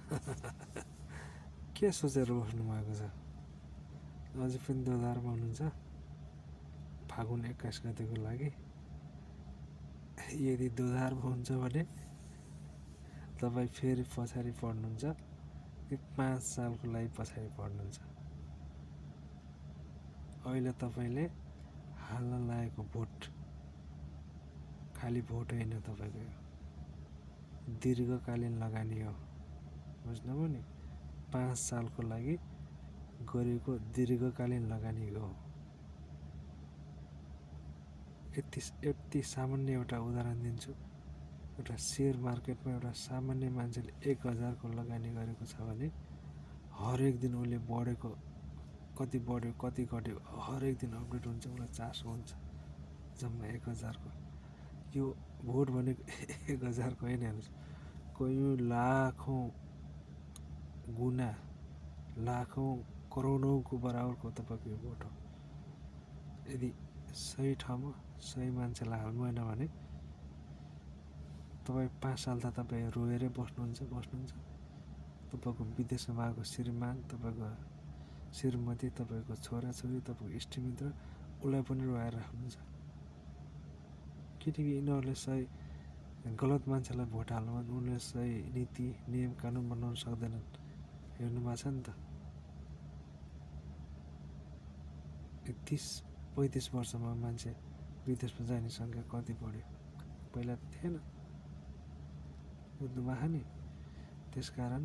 के सोचेर बस्नु भएको छ? अझै पनि दोधारमा हुनुहुन्छ फागुन 21 गतेको लागि। यदि दोधारमा हुन्छ भने तपाईँ फेरि पछाडि पढ्नुहुन्छ कि 5 सालको लागि पछाडि पढ्नुहुन्छ? अहिले तपाईँले हाल्न लागेको भोट खालि भोट होइन, तपाईँको दीर्घकालीन लगानी हो। बुझ्नुभयो नि? 5 सालको लागि गरेको दीर्घकालीन लगानी हो। यति सामान्य एउटा उदाहरण दिन्छु। एउटा सेयर मार्केटमा एउटा सामान्य मान्छेले 1000 को लगानी गरेको छ भने हरेक दिन उसले बढेको कति बढ्यो कति घट्यो हरेक दिन अपडेट हुन्छ, उसलाई चासो हुन्छ। जम्मा 1000 को। यो भोट भनेको 1000 को होइन, हेर्नुहोस्, कयौँ लाखौँ गुना, लाखौँ करोडौँको बराबरको तपाईँको यो भोट हो। यदि सही ठाउँमा सही मान्छेलाई हाल्नु भएन भने तपाईँ 5 साल त तपाईँ रोएरै बस्नुहुन्छ। तपाईँको विदेशमा भएको श्रीमान, तपाईँको श्रीमती, तपाईँको छोराछोरी, तपाईँको इष्टमित्र, उसलाई पनि रोएर राख्नुहुन्छ। किनकि यिनीहरूले सही गलत मान्छेलाई भोट हाल्नु भने उनीहरूले सही नीति नियम कानुन बनाउन सक्दैनन्। हेर्नु भएको छ नि त। 30-35 वर्षमा मान्छे विदेशमा जाने सङ्ख्या कति बढ्यो? पहिला त थिएन। बुझ्नु भएको नि? त्यसकारण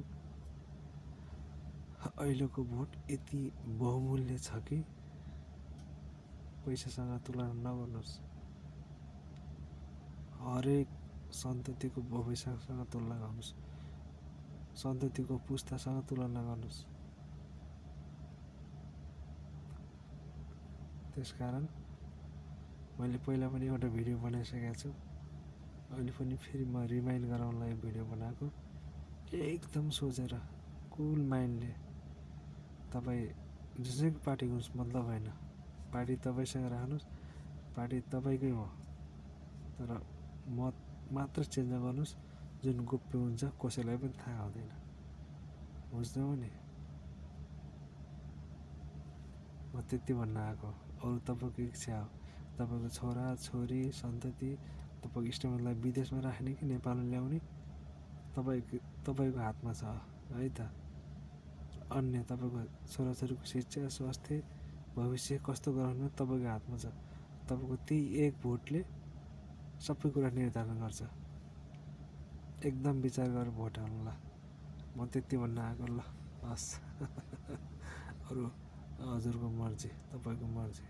अहिलेको भोट यति बहुमूल्य छ कि पैसासँग तुलना नगर्नुहोस्। हरेक सन्ततिको भविष्यसँग तुलना गर्नुहोस्, सन्ततिको पुस्तासँग तुलना गर्नुहोस्। त्यसकारण मैले पहिला पनि एउटा भिडियो बनाइसकेको छु। अहिले पनि फेरि म रिमाइन्ड गराउनलाई भिडियो बनाएको। एकदम सोचेर कुल माइन्डले तपाईँ जसैको पार्टी गर्नुहोस् मतलब होइन। पार्टी तपाईँसँग राख्नुहोस्, पार्टी तपाईँकै हो, तर मत मात्र चेन्ज नगर्नुहोस्। जुन गोप्य हुन्छ कसैलाई पनि थाहा हुँदैन। बुझ्नुभयो नि? म त्यति भन्न आएको। अरू तपाईँको इच्छा हो, तपाईँको छोरा छोरी सन्तति, तपाईँको इष्टमित्रलाई विदेशमा राख्ने कि नेपालमा ल्याउने तपाईँको हातमा छ है त। अन्य तपाईँको छोराछोरीको शिक्षा स्वास्थ्य भविष्य कस्तो गराउनु तपाईँको हातमा छ। तपाईँको त्यही एक भोटले सबै कुरा निर्धारण गर्छ। एकदम विचार गरेर भोट हाल्नुला। म त्यति भन्न आएको। ल हस्। अरू हजुरको मर्जी, तपाईँको मर्जी।